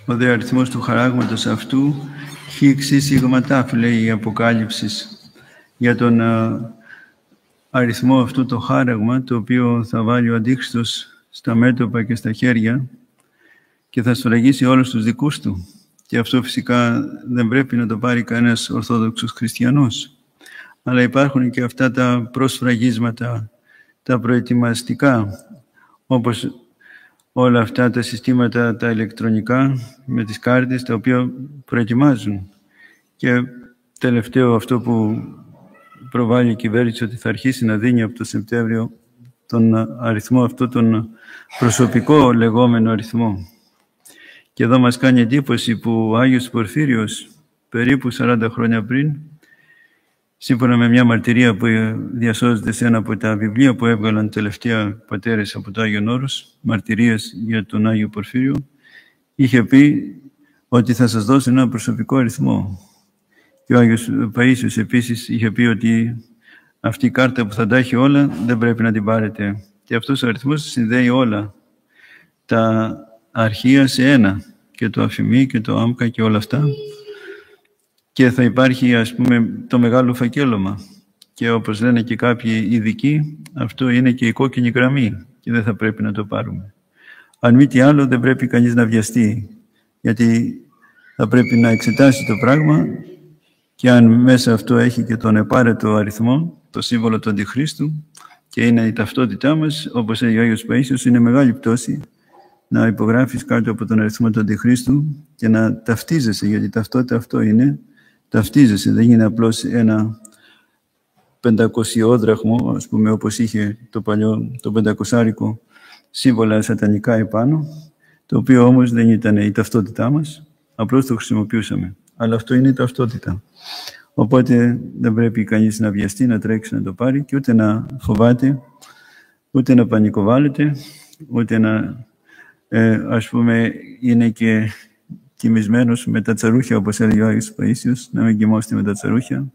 Ο δε αριθμός του χαράγματος αυτού χ σίγμα τάφ, λέει η Αποκάλυψη, για τον αριθμό αυτού το χάραγμα, το οποίο θα βάλει ο Αντίχριστος στα μέτωπα και στα χέρια και θα σφραγίσει όλους τους δικούς του. Και αυτό φυσικά δεν πρέπει να το πάρει κανένας Ορθόδοξος Χριστιανός. Αλλά υπάρχουν και αυτά τα προσφραγίσματα, τα προετοιμαστικά, όπως όλα αυτά τα συστήματα τα ηλεκτρονικά με τις κάρτες, τα οποία προετοιμάζουν. Και τελευταίο αυτό που προβάλλει η κυβέρνηση, ότι θα αρχίσει να δίνει από το Σεπτέμβριο τον αριθμό αυτό, τον προσωπικό λεγόμενο αριθμό. Και εδώ μας κάνει εντύπωση που ο Άγιος Πορφύριος περίπου 40 χρόνια πριν, σύμφωνα με μια μαρτυρία που διασώζεται σε ένα από τα βιβλία που έβγαλαν τελευταία πατέρες από το Άγιον Όρος, μαρτυρίες για τον Άγιο Πορφύριο, είχε πει ότι θα σας δώσω ένα προσωπικό αριθμό. Και ο Άγιος Παΐσιος επίσης είχε πει ότι αυτή η κάρτα που θα τα έχει όλα δεν πρέπει να την πάρετε. Και αυτός ο αριθμός συνδέει όλα τα αρχεία σε ένα, και το αφημί και το άμκα και όλα αυτά. Και θα υπάρχει, ας πούμε, το μεγάλο φακέλωμα. Και όπως λένε και κάποιοι ειδικοί, αυτό είναι και η κόκκινη γραμμή και δεν θα πρέπει να το πάρουμε. Αν μη τι άλλο, δεν πρέπει κανείς να βιαστεί, γιατί θα πρέπει να εξετάσει το πράγμα και αν μέσα αυτό έχει και τον επάρετο αριθμό, το σύμβολο του Αντιχρίστου, και είναι η ταυτότητά μας, όπως λέει ο Άγιος Παΐσιος, είναι μεγάλη πτώση να υπογράφεις κάτω από τον αριθμό του Αντιχρίστου και να ταυτίζεσαι, γιατί ταυτότητα αυτό είναι, ταυτίζεσαι, δεν είναι απλώς ένα 500 δραχμό, ας πούμε, όπως είχε το παλιό, το 500άρικο σύμβολα σατανικά επάνω, το οποίο όμως δεν ήταν η ταυτότητά μας, απλώς το χρησιμοποιούσαμε. Αλλά αυτό είναι η ταυτότητα. Οπότε δεν πρέπει κανείς να βιαστεί, να τρέξει να το πάρει και ούτε να φοβάται, ούτε να πανικοβάλλεται, ούτε να, ας πούμε, είναι και κοιμισμένος με τα τσαρούχια, όπως έλεγε ο Άγιος Παΐσιος, να μην κοιμώστε με τα τσαρούχια.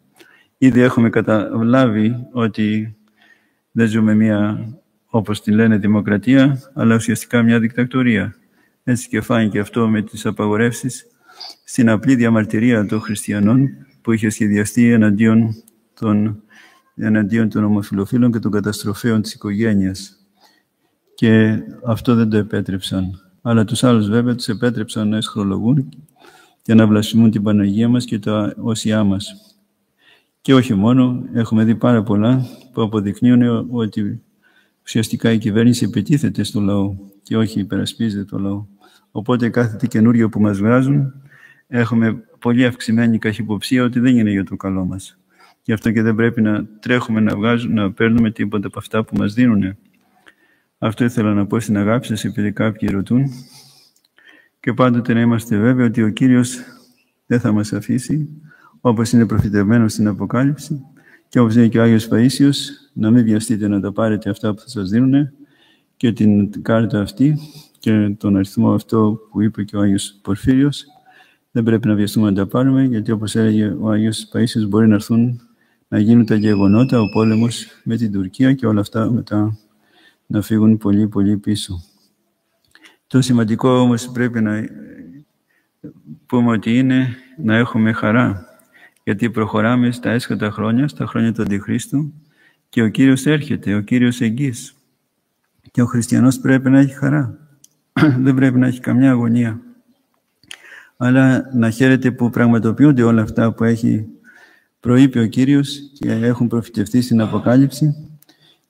Ήδη έχουμε καταλάβει ότι δεν ζούμε μια, όπως τη λένε, δημοκρατία, αλλά ουσιαστικά μια δικτατορία. Έτσι και φάνηκε αυτό με τις απαγορεύσεις στην απλή διαμαρτυρία των χριστιανών που είχε σχεδιαστεί εναντίον των ομοφυλοφίλων και των καταστροφέων της οικογένειας. Και αυτό δεν το επέτρεψαν. Αλλά τους άλλους βέβαια τους επέτρεψαν να εσχρολογούν και να βλασφημούν την Παναγία μας και τα όσια μας. Και όχι μόνο, έχουμε δει πάρα πολλά που αποδεικνύουν ότι ουσιαστικά η κυβέρνηση επιτίθεται στο λαό και όχι υπερασπίζεται το λαό. Οπότε κάθε τι καινούριο που μας βγάζουν έχουμε πολύ αυξημένη καχυποψία ότι δεν είναι για το καλό μας. Γι' αυτό και δεν πρέπει να τρέχουμε να παίρνουμε τίποτα από αυτά που μας δίνουν. Αυτό ήθελα να πω στην αγάπη σας, επειδή κάποιοι ρωτούν. Και πάντοτε να είμαστε βέβαιοι ότι ο Κύριος δεν θα μας αφήσει, όπως είναι προφητευμένο στην Αποκάλυψη και όπως είναι και ο Άγιος Παΐσιος, να μην βιαστείτε να τα πάρετε αυτά που θα σας δίνουν και την κάρτα αυτή και τον αριθμό αυτό που είπε και ο Άγιος Πορφύριος. Δεν πρέπει να βιαστούμε να τα πάρουμε, γιατί όπως έλεγε ο Άγιος Παΐσιος, μπορεί να έρθουν να γίνουν τα γεγονότα, ο πόλεμος με την Τουρκία και όλα αυτά μετά να φύγουν πολύ πολύ πίσω. Το σημαντικό όμως πρέπει να πούμε ότι είναι να έχουμε χαρά, γιατί προχωράμε στα έσχατα χρόνια, στα χρόνια του Αντιχρίστου και ο Κύριος έρχεται, ο Κύριος εγγύς. Και ο χριστιανός πρέπει να έχει χαρά, δεν πρέπει να έχει καμιά αγωνία. Αλλά να χαίρεται που πραγματοποιούνται όλα αυτά που έχει προείπει ο Κύριος και έχουν προφητευτεί στην Αποκάλυψη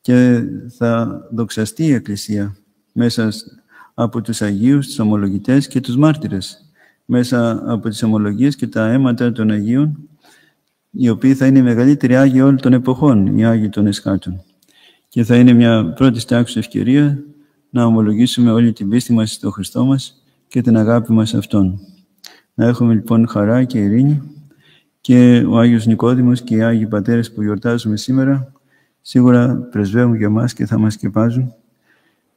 και θα δοξαστεί η Εκκλησία μέσα από τους Αγίους, τους ομολογητές και τους μάρτυρες, μέσα από τις ομολογίες και τα αίματα των Αγίων, οι οποίοι θα είναι οι μεγαλύτεροι Άγιοι όλων των εποχών, οι Άγιοι των Εσχάτων. Και θα είναι μια πρώτη τάξης ευκαιρία να ομολογήσουμε όλη την πίστη μας στον Χριστό μας και την αγάπη μας Αυτόν. Να έχουμε λοιπόν χαρά και ειρήνη και ο Άγιος Νικόδημος και οι Άγιοι Πατέρες που γιορτάζουμε σήμερα σίγουρα πρεσβεύουν για μας και θα μας σκεπάζουν,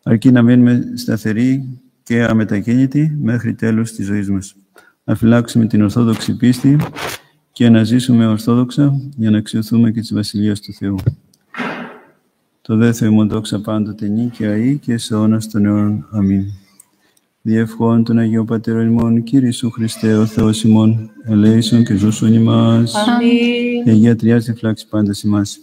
αρκεί να μείνουμε σταθεροί και αμετακίνητοι μέχρι τέλος της ζωής μας. Να φυλάξουμε την Ορθόδοξη πίστη και να ζήσουμε ορθόδοξα για να αξιωθούμε και της Βασιλείας του Θεού. Το δε Θεό μου δόξα πάντοτε νη και αεί και σε αιώνας των αιώνων. Αμήν. διευχών των Αγίων Πατέρων ημών, Κύριε Ιησού Χριστέ, ο Θεός ημών, ελέησον και ζώσον ημάς. Αμήν. Η Αγία Τριάς διφλάξει πάντας ημάς.